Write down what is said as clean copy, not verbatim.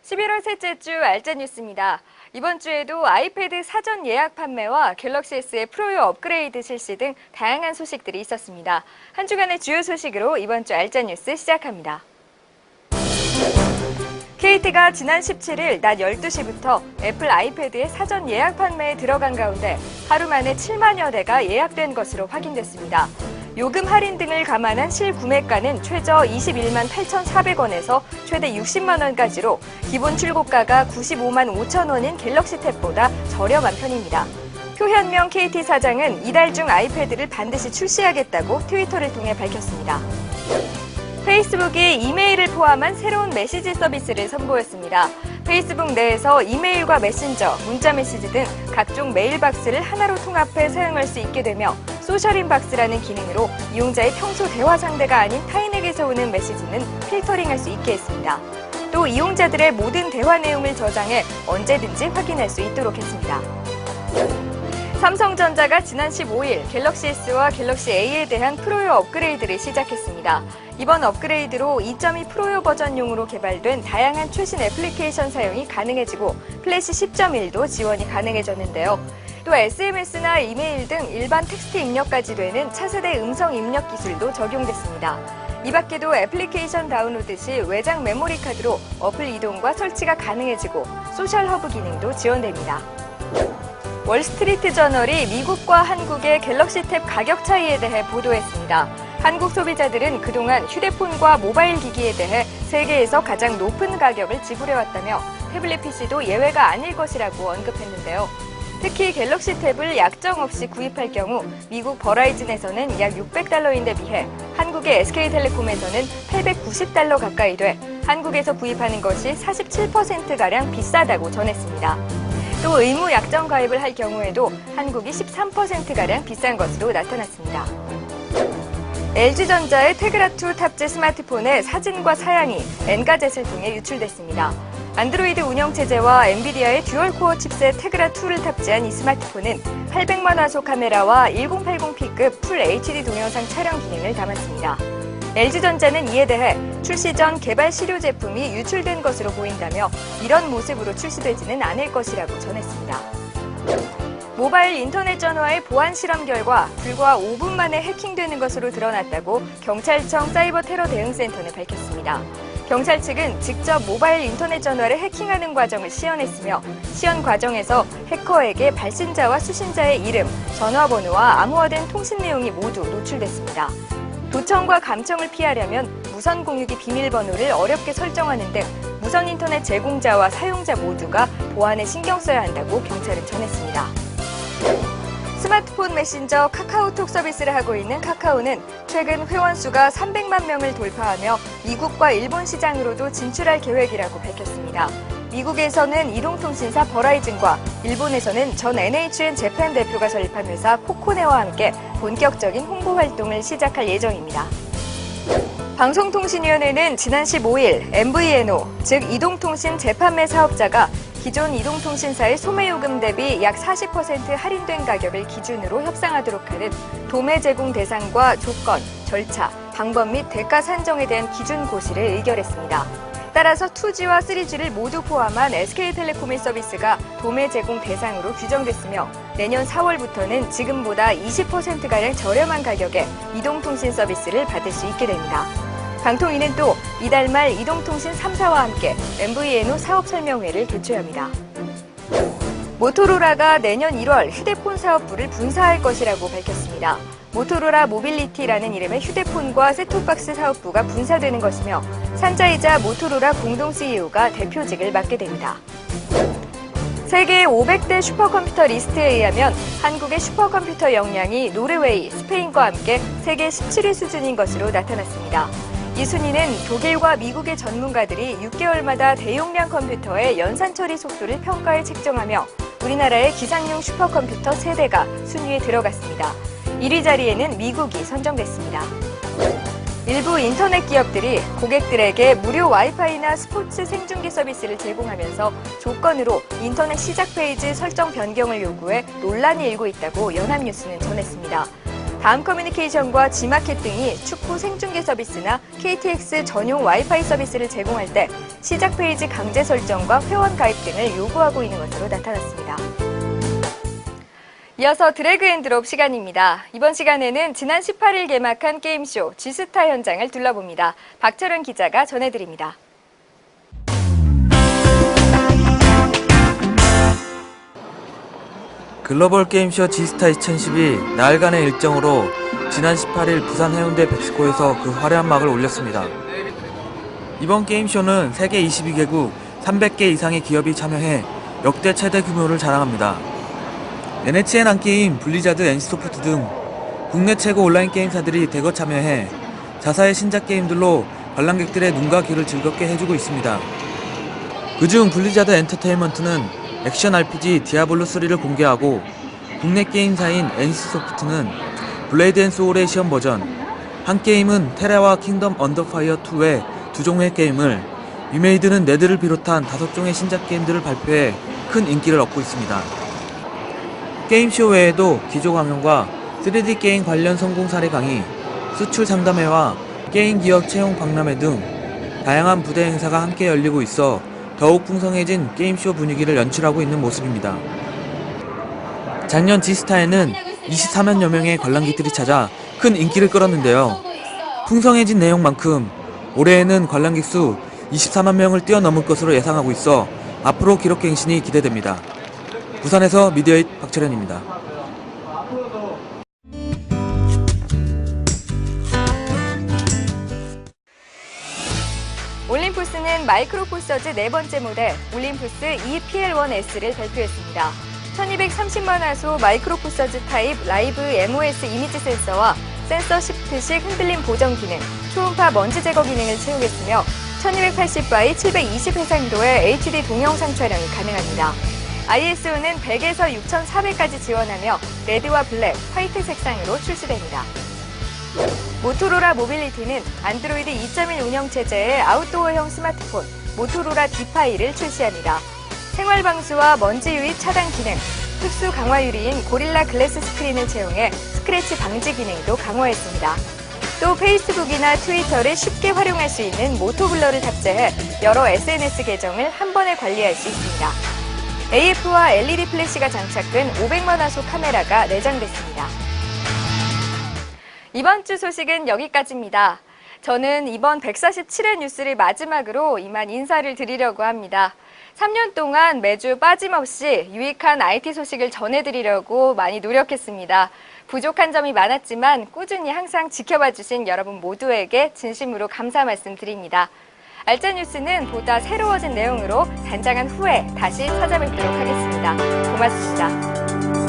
11월 셋째 주 알짜 뉴스입니다. 이번 주에도 아이패드 사전 예약 판매와 갤럭시 S의 프로요 업그레이드 실시 등 다양한 소식들이 있었습니다. 한 주간의 주요 소식으로 이번 주 알짜 뉴스 시작합니다. KT가 지난 17일 낮 12시부터 애플 아이패드의 사전 예약 판매에 들어간 가운데 하루 만에 7만여 대가 예약된 것으로 확인됐습니다. 요금 할인 등을 감안한 실구매가는 최저 21만 8,400원에서 최대 60만 원까지로 기본 출고가가 95만 5천 원인 갤럭시 탭보다 저렴한 편입니다. 표현명 KT 사장은 이달 중 아이패드를 반드시 출시하겠다고 트위터를 통해 밝혔습니다. 페이스북이 이메일을 포함한 새로운 메시지 서비스를 선보였습니다. 페이스북 내에서 이메일과 메신저, 문자 메시지 등 각종 메일박스를 하나로 통합해 사용할 수 있게 되며 소셜인박스라는 기능으로 이용자의 평소 대화 상대가 아닌 타인에게서 오는 메시지는 필터링할 수 있게 했습니다. 또 이용자들의 모든 대화 내용을 저장해 언제든지 확인할 수 있도록 했습니다. 삼성전자가 지난 15일 갤럭시 S와 갤럭시 A에 대한 프로요 업그레이드를 시작했습니다. 이번 업그레이드로 2.2 프로요 버전용으로 개발된 다양한 최신 애플리케이션 사용이 가능해지고 플래시 10.1도 지원이 가능해졌는데요. 또 SMS나 이메일 등 일반 텍스트 입력까지 되는 차세대 음성 입력 기술도 적용됐습니다. 이 밖에도 애플리케이션 다운로드 시 외장 메모리 카드로 어플 이동과 설치가 가능해지고 소셜 허브 기능도 지원됩니다. 월스트리트 저널이 미국과 한국의 갤럭시 탭 가격 차이에 대해 보도했습니다. 한국 소비자들은 그동안 휴대폰과 모바일 기기에 대해 세계에서 가장 높은 가격을 지불해왔다며 태블릿 PC도 예외가 아닐 것이라고 언급했는데요. 특히 갤럭시 탭을 약정 없이 구입할 경우 미국 버라이즌에서는 약 $600에 비해 한국의 SK텔레콤에서는 $890 가까이 돼 한국에서 구입하는 것이 47%가량 비싸다고 전했습니다. 또 의무 약정 가입을 할 경우에도 한국이 13%가량 비싼 것으로 나타났습니다. LG전자의 테그라2 탑재 스마트폰의 사진과 사양이 엔가젯을 통해 유출됐습니다. 안드로이드 운영체제와 엔비디아의 듀얼코어 칩셋 테그라2를 탑재한 이 스마트폰은 800만 화소 카메라와 1080p급 풀 HD 동영상 촬영 기능을 담았습니다. LG전자는 이에 대해 출시 전 개발 시료 제품이 유출된 것으로 보인다며 이런 모습으로 출시되지는 않을 것이라고 전했습니다. 모바일 인터넷 전화의 보안 실험 결과 불과 5분 만에 해킹되는 것으로 드러났다고 경찰청 사이버 테러 대응센터는 밝혔습니다. 경찰 측은 직접 모바일 인터넷 전화를 해킹하는 과정을 시연했으며 시연 과정에서 해커에게 발신자와 수신자의 이름, 전화번호와 암호화된 통신 내용이 모두 노출됐습니다. 도청과 감청을 피하려면 무선 공유기 비밀번호를 어렵게 설정하는 등 무선 인터넷 제공자와 사용자 모두가 보안에 신경 써야 한다고 경찰은 전했습니다. 스마트폰 메신저 카카오톡 서비스를 하고 있는 카카오는 최근 회원 수가 300만 명을 돌파하며 미국과 일본 시장으로도 진출할 계획이라고 밝혔습니다. 미국에서는 이동통신사 버라이즌과 일본에서는 전 NHN 재팬 대표가 설립한 회사 코코네와 함께 본격적인 홍보 활동을 시작할 예정입니다. 방송통신위원회는 지난 15일 MVNO, 즉 이동통신 재판매 사업자가 기존 이동통신사의 소매요금 대비 약 40% 할인된 가격을 기준으로 협상하도록 하는 도매 제공 대상과 조건, 절차, 방법 및 대가 산정에 대한 기준 고시를 의결했습니다. 따라서 2G와 3G를 모두 포함한 SK텔레콤의 서비스가 도매 제공 대상으로 규정됐으며 내년 4월부터는 지금보다 20%가량 저렴한 가격에 이동통신 서비스를 받을 수 있게 됩니다. 방통위는 또 이달 말 이동통신 3사와 함께 MVNO 사업설명회를 개최합니다. 모토로라가 내년 1월 휴대폰 사업부를 분사할 것이라고 밝혔습니다. 모토로라 모빌리티라는 이름의 휴대폰과 셋톱박스 사업부가 분사되는 것이며 산자이자 모토로라 공동 CEO가 대표직을 맡게 됩니다. 세계 500대 슈퍼컴퓨터 리스트에 의하면 한국의 슈퍼컴퓨터 역량이 노르웨이, 스페인과 함께 세계 17위 수준인 것으로 나타났습니다. 이 순위는 독일과 미국의 전문가들이 6개월마다 대용량 컴퓨터의 연산 처리 속도를 평가해 책정하며 우리나라의 기상용 슈퍼컴퓨터 3대가 순위에 들어갔습니다. 1위 자리에는 미국이 선정됐습니다. 일부 인터넷 기업들이 고객들에게 무료 와이파이나 스포츠 생중계 서비스를 제공하면서 조건으로 인터넷 시작 페이지 설정 변경을 요구해 논란이 일고 있다고 연합뉴스는 전했습니다. 다음커뮤니케이션과 G마켓 등이 축구 생중계 서비스나 KTX 전용 와이파이 서비스를 제공할 때 시작 페이지 강제 설정과 회원 가입 등을 요구하고 있는 것으로 나타났습니다. 이어서 드래그 앤 드롭 시간입니다. 이번 시간에는 지난 18일 개막한 게임쇼 G스타 현장을 둘러봅니다. 박철현 기자가 전해드립니다. 글로벌 게임쇼 G스타 2012 나흘간의 일정으로 지난 18일 부산 해운대 백스코에서 그 화려한 막을 올렸습니다. 이번 게임쇼는 세계 22개국 300개 이상의 기업이 참여해 역대 최대 규모를 자랑합니다. NHN 한게임, 블리자드, NC소프트 등 국내 최고 온라인 게임사들이 대거 참여해 자사의 신작 게임들로 관람객들의 눈과 귀를 즐겁게 해주고 있습니다. 그중 블리자드 엔터테인먼트는 액션 RPG 디아블로3를 공개하고 국내 게임사인 NC소프트는 블레이드 앤 소울의 시험 버전, 한게임은 테라와 킹덤 언더 파이어 2의 두 종의 게임을, 위메이드는 네드를 비롯한 5종의 신작 게임들을 발표해 큰 인기를 얻고 있습니다. 게임쇼 외에도 기조 강연과 3D 게임 관련 성공 사례 강의, 수출 상담회와 게임 기업 채용 박람회 등 다양한 부대 행사가 함께 열리고 있어 더욱 풍성해진 게임쇼 분위기를 연출하고 있는 모습입니다. 작년 G스타에는 24만여 명의 관람객들이 찾아 큰 인기를 끌었는데요. 풍성해진 내용만큼 올해에는 관람객 수 24만 명을 뛰어넘을 것으로 예상하고 있어 앞으로 기록 갱신이 기대됩니다. 부산에서 미디어잇 박철현입니다. 올림푸스는 마이크로포서즈 네 번째 모델 올림푸스 EPL1S를 발표했습니다. 1230만 화소 마이크로포서즈 타입 라이브 MOS 이미지 센서와 센서 시프트식 흔들림 보정 기능, 초음파 먼지 제거 기능을 채우겠으며 1280by 720 해상도의 HD 동영상 촬영이 가능합니다. ISO는 100에서 6400까지 지원하며 레드와 블랙, 화이트 색상으로 출시됩니다. 모토로라 모빌리티는 안드로이드 2.1 운영체제의 아웃도어형 스마트폰 모토로라 D-Pi를 출시합니다. 생활방수와 먼지 유입 차단 기능, 흡수 강화 유리인 고릴라 글래스 스크린을 채용해 스크래치 방지 기능도 강화했습니다. 또 페이스북이나 트위터를 쉽게 활용할 수 있는 모토블러를 탑재해 여러 SNS 계정을 한 번에 관리할 수 있습니다. AF와 LED 플래시가 장착된 500만 화소 카메라가 내장됐습니다. 이번 주 소식은 여기까지입니다. 저는 이번 147회 뉴스를 마지막으로 이만 인사를 드리려고 합니다. 3년 동안 매주 빠짐없이 유익한 IT 소식을 전해드리려고 많이 노력했습니다. 부족한 점이 많았지만 꾸준히 항상 지켜봐 주신 여러분 모두에게 진심으로 감사 말씀드립니다. 알짜 뉴스는 보다 새로워진 내용으로 단장한 후에 다시 찾아뵙도록 하겠습니다. 고맙습니다.